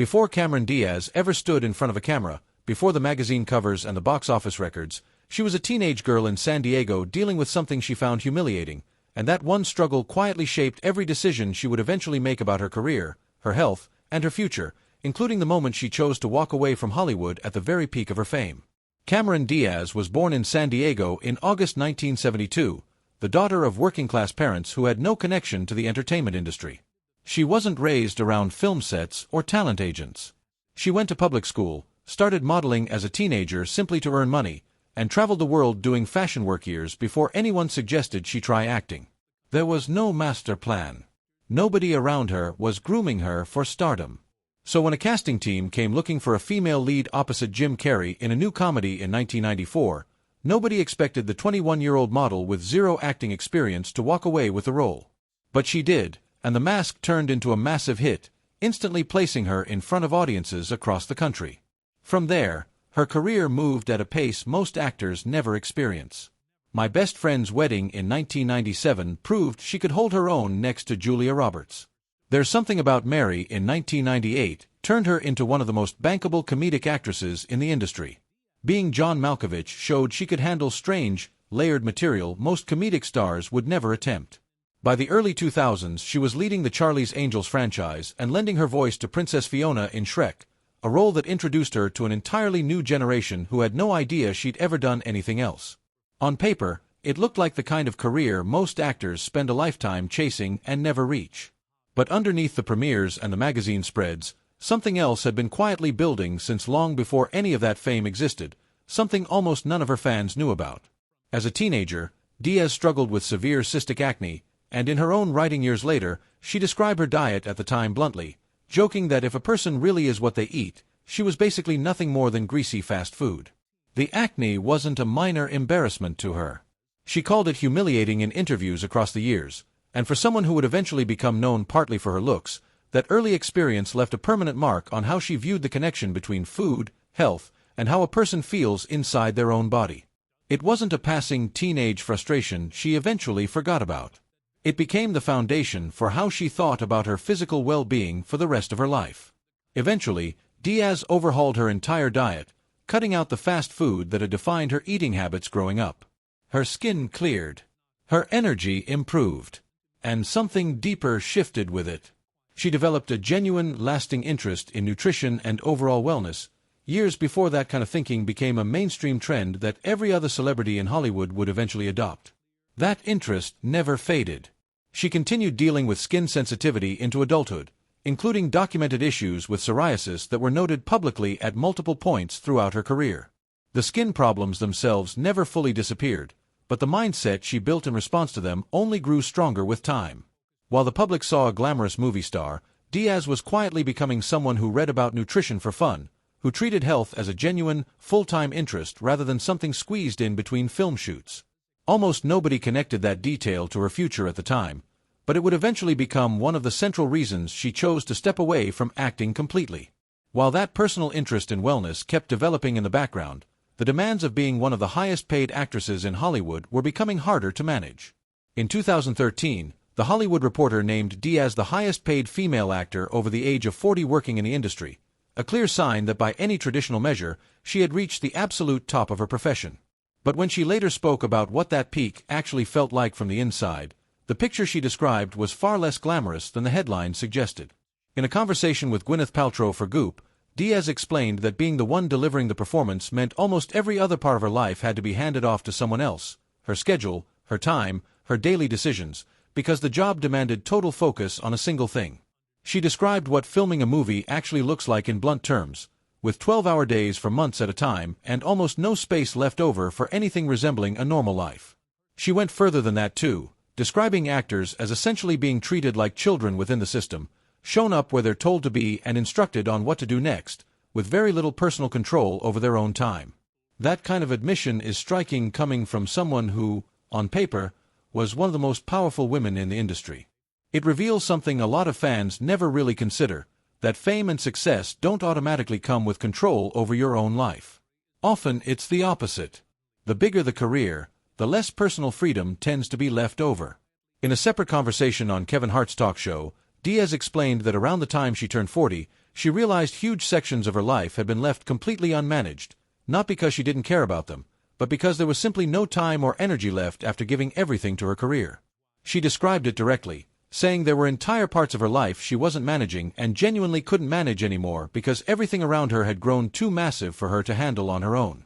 Before Cameron Diaz ever stood in front of a camera, before the magazine covers and the box office records, she was a teenage girl in San Diego dealing with something she found humiliating, and that one struggle quietly shaped every decision she would eventually make about her career, her health, and her future, including the moment she chose to walk away from Hollywood at the very peak of her fame. Cameron Diaz was born in San Diego in August 1972, the daughter of working-class parents who had no connection to the entertainment industry. She wasn't raised around film sets or talent agents. She went to public school, started modeling as a teenager simply to earn money, and traveled the world doing fashion work years before anyone suggested she try acting. There was no master plan. Nobody around her was grooming her for stardom. So when a casting team came looking for a female lead opposite Jim Carrey in a new comedy in 1994, nobody expected the 21-year-old model with zero acting experience to walk away with the role. But she did, and The Mask turned into a massive hit, instantly placing her in front of audiences across the country. From there, her career moved at a pace most actors never experience. My Best Friend's Wedding in 1997 proved she could hold her own next to Julia Roberts. There's Something About Mary in 1998 turned her into one of the most bankable comedic actresses in the industry. Being John Malkovich showed she could handle strange, layered material most comedic stars would never attempt. By the early 2000s, she was leading the Charlie's Angels franchise and lending her voice to Princess Fiona in Shrek, a role that introduced her to an entirely new generation who had no idea she'd ever done anything else. On paper, it looked like the kind of career most actors spend a lifetime chasing and never reach. But underneath the premieres and the magazine spreads, something else had been quietly building since long before any of that fame existed, something almost none of her fans knew about. As a teenager, Diaz struggled with severe cystic acne, and in her own writing years later, she described her diet at the time bluntly, joking that if a person really is what they eat, she was basically nothing more than greasy fast food. The acne wasn't a minor embarrassment to her. She called it humiliating in interviews across the years, and for someone who would eventually become known partly for her looks, that early experience left a permanent mark on how she viewed the connection between food, health, and how a person feels inside their own body. It wasn't a passing teenage frustration she eventually forgot about. It became the foundation for how she thought about her physical well-being for the rest of her life. Eventually, Diaz overhauled her entire diet, cutting out the fast food that had defined her eating habits growing up. Her skin cleared. Her energy improved. And something deeper shifted with it. She developed a genuine, lasting interest in nutrition and overall wellness, years before that kind of thinking became a mainstream trend that every other celebrity in Hollywood would eventually adopt. That interest never faded. She continued dealing with skin sensitivity into adulthood, including documented issues with psoriasis that were noted publicly at multiple points throughout her career. The skin problems themselves never fully disappeared, but the mindset she built in response to them only grew stronger with time. While the public saw a glamorous movie star, Diaz was quietly becoming someone who read about nutrition for fun, who treated health as a genuine, full-time interest rather than something squeezed in between film shoots. Almost nobody connected that detail to her future at the time, but it would eventually become one of the central reasons she chose to step away from acting completely. While that personal interest in wellness kept developing in the background, the demands of being one of the highest-paid actresses in Hollywood were becoming harder to manage. In 2013, The Hollywood Reporter named Diaz the highest-paid female actor over the age of 40 working in the industry, a clear sign that by any traditional measure, she had reached the absolute top of her profession. But when she later spoke about what that peak actually felt like from the inside, the picture she described was far less glamorous than the headline suggested. In a conversation with Gwyneth Paltrow for Goop, Diaz explained that being the one delivering the performance meant almost every other part of her life had to be handed off to someone else, her schedule, her time, her daily decisions, because the job demanded total focus on a single thing. She described what filming a movie actually looks like in blunt terms, with 12-hour days for months at a time and almost no space left over for anything resembling a normal life. She went further than that too, describing actors as essentially being treated like children within the system, shown up where they're told to be and instructed on what to do next, with very little personal control over their own time. That kind of admission is striking coming from someone who, on paper, was one of the most powerful women in the industry. It reveals something a lot of fans never really consider, that fame and success don't automatically come with control over your own life. Often it's the opposite. The bigger the career, the less personal freedom tends to be left over. In a separate conversation on Kevin Hart's talk show, Diaz explained that around the time she turned 40, she realized huge sections of her life had been left completely unmanaged, not because she didn't care about them, but because there was simply no time or energy left after giving everything to her career. She described it directly, saying there were entire parts of her life she wasn't managing and genuinely couldn't manage anymore because everything around her had grown too massive for her to handle on her own.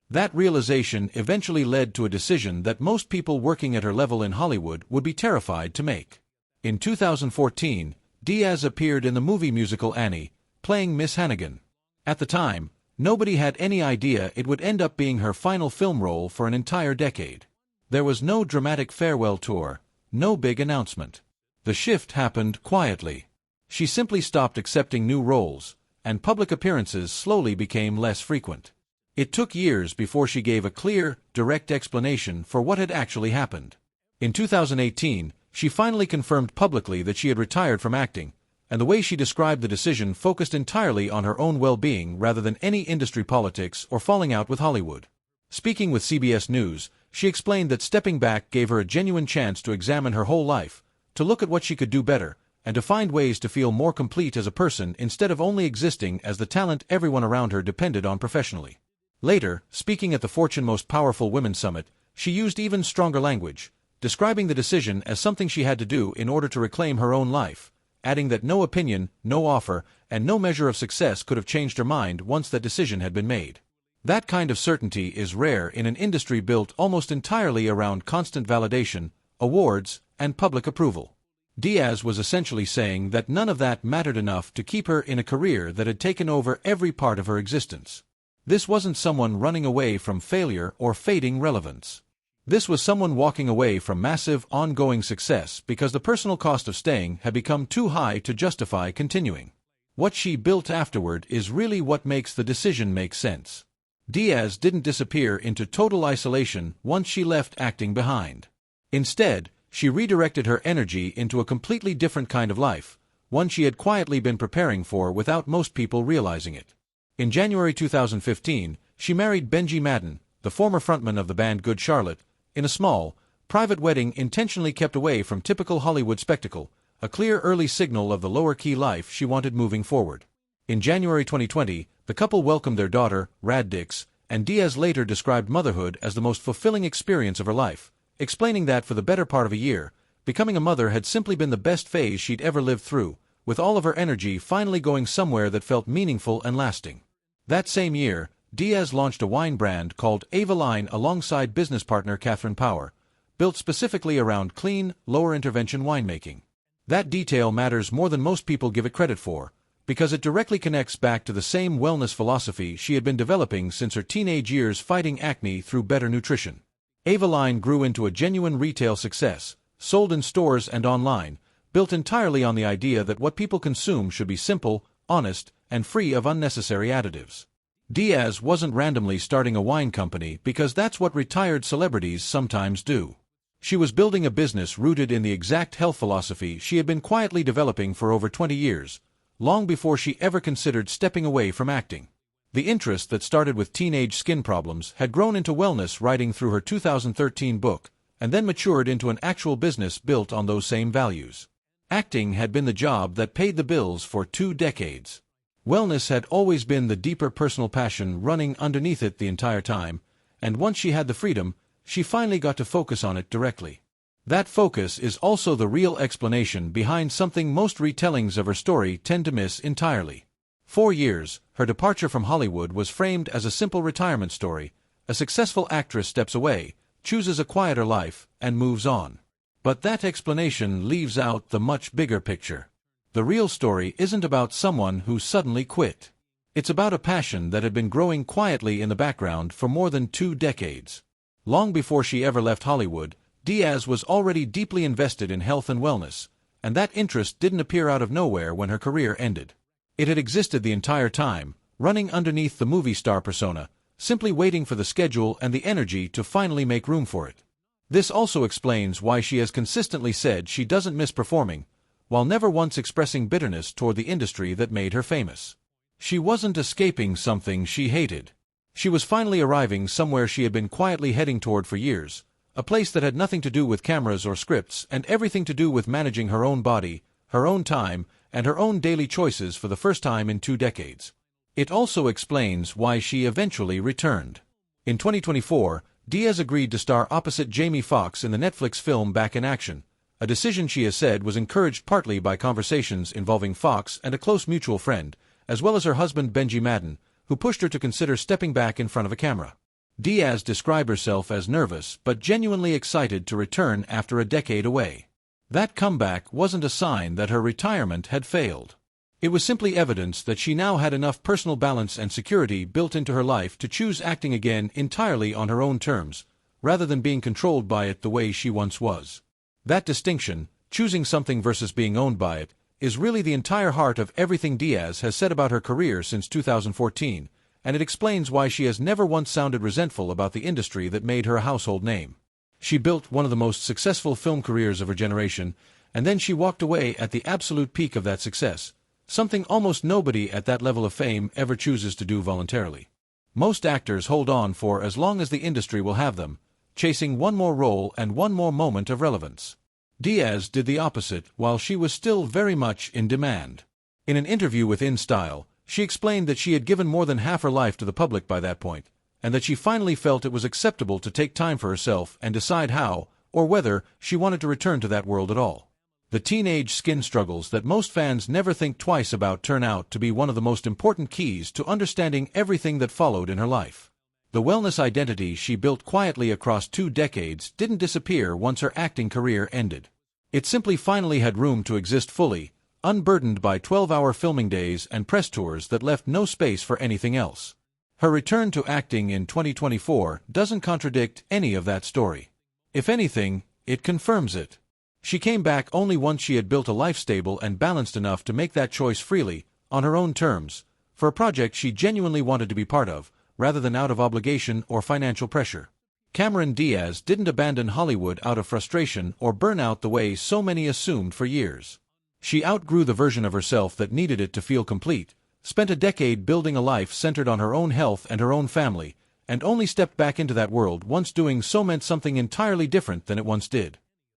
That realization eventually led to a decision that most people working at her level in Hollywood would be terrified to make. In 2014, Diaz appeared in the movie musical Annie, playing Miss Hannigan. At the time, nobody had any idea it would end up being her final film role for an entire decade. There was no dramatic farewell tour, no big announcement. The shift happened quietly. She simply stopped accepting new roles, and public appearances slowly became less frequent. It took years before she gave a clear, direct explanation for what had actually happened. In 2018, she finally confirmed publicly that she had retired from acting, and the way she described the decision focused entirely on her own well-being rather than any industry politics or falling out with Hollywood. Speaking with CBS News, she explained that stepping back gave her a genuine chance to examine her whole life, to look at what she could do better, and to find ways to feel more complete as a person instead of only existing as the talent everyone around her depended on professionally. Later, speaking at the Fortune Most Powerful Women Summit, she used even stronger language, describing the decision as something she had to do in order to reclaim her own life, adding that no opinion, no offer, and no measure of success could have changed her mind once that decision had been made. That kind of certainty is rare in an industry built almost entirely around constant validation, awards, and public approval. Diaz was essentially saying that none of that mattered enough to keep her in a career that had taken over every part of her existence. This wasn't someone running away from failure or fading relevance. This was someone walking away from massive, ongoing success because the personal cost of staying had become too high to justify continuing. What she built afterward is really what makes the decision make sense. Diaz didn't disappear into total isolation once she left acting behind. Instead, she redirected her energy into a completely different kind of life, one she had quietly been preparing for without most people realizing it. In January 2015, she married Benji Madden, the former frontman of the band Good Charlotte, in a small, private wedding intentionally kept away from typical Hollywood spectacle, a clear early signal of the lower-key life she wanted moving forward. In January 2020, the couple welcomed their daughter, Rad Dix, and Diaz later described motherhood as the most fulfilling experience of her life, explaining that for the better part of a year, becoming a mother had simply been the best phase she'd ever lived through, with all of her energy finally going somewhere that felt meaningful and lasting. That same year, Diaz launched a wine brand called Ava Line alongside business partner Catherine Power, built specifically around clean, lower-intervention winemaking. That detail matters more than most people give it credit for, because it directly connects back to the same wellness philosophy she had been developing since her teenage years fighting acne through better nutrition. Ava Line grew into a genuine retail success, sold in stores and online, built entirely on the idea that what people consume should be simple, honest, and free of unnecessary additives. Diaz wasn't randomly starting a wine company because that's what retired celebrities sometimes do. She was building a business rooted in the exact health philosophy she had been quietly developing for over 20 years, long before she ever considered stepping away from acting. The interest that started with teenage skin problems had grown into wellness writing through her 2013 book, and then matured into an actual business built on those same values. Acting had been the job that paid the bills for 2 decades. Wellness had always been the deeper personal passion running underneath it the entire time, and once she had the freedom, she finally got to focus on it directly. That focus is also the real explanation behind something most retellings of her story tend to miss entirely. 4 years, her departure from Hollywood was framed as a simple retirement story. A successful actress steps away, chooses a quieter life, and moves on. But that explanation leaves out the much bigger picture. The real story isn't about someone who suddenly quit. It's about a passion that had been growing quietly in the background for more than 2 decades. Long before she ever left Hollywood, Diaz was already deeply invested in health and wellness, and that interest didn't appear out of nowhere when her career ended. It had existed the entire time, running underneath the movie star persona, simply waiting for the schedule and the energy to finally make room for it. This also explains why she has consistently said she doesn't miss performing, while never once expressing bitterness toward the industry that made her famous. She wasn't escaping something she hated. She was finally arriving somewhere she had been quietly heading toward for years, a place that had nothing to do with cameras or scripts and everything to do with managing her own body, her own time, and her own daily choices for the first time in 2 decades. It also explains why she eventually returned. In 2024, Diaz agreed to star opposite Jamie Foxx in the Netflix film Back in Action, a decision she has said was encouraged partly by conversations involving Foxx and a close mutual friend, as well as her husband Benji Madden, who pushed her to consider stepping back in front of a camera. Diaz described herself as nervous but genuinely excited to return after a decade away. That comeback wasn't a sign that her retirement had failed. It was simply evidence that she now had enough personal balance and security built into her life to choose acting again entirely on her own terms, rather than being controlled by it the way she once was. That distinction, choosing something versus being owned by it, is really the entire heart of everything Diaz has said about her career since 2014, and it explains why she has never once sounded resentful about the industry that made her a household name. She built one of the most successful film careers of her generation, and then she walked away at the absolute peak of that success, something almost nobody at that level of fame ever chooses to do voluntarily. Most actors hold on for as long as the industry will have them, chasing one more role and one more moment of relevance. Diaz did the opposite while she was still very much in demand. In an interview with InStyle, she explained that she had given more than half her life to the public by that point, and that she finally felt it was acceptable to take time for herself and decide how, or whether, she wanted to return to that world at all. The teenage skin struggles that most fans never think twice about turn out to be one of the most important keys to understanding everything that followed in her life. The wellness identity she built quietly across 2 decades didn't disappear once her acting career ended. It simply finally had room to exist fully, unburdened by 12-hour filming days and press tours that left no space for anything else. Her return to acting in 2024 doesn't contradict any of that story. If anything, it confirms it. She came back only once she had built a life stable and balanced enough to make that choice freely, on her own terms, for a project she genuinely wanted to be part of, rather than out of obligation or financial pressure. Cameron Diaz didn't abandon Hollywood out of frustration or burnout the way so many assumed for years. She outgrew the version of herself that needed it to feel complete, spent a decade building a life centered on her own health and her own family, and only stepped back into that world once doing so meant something entirely different than it once did.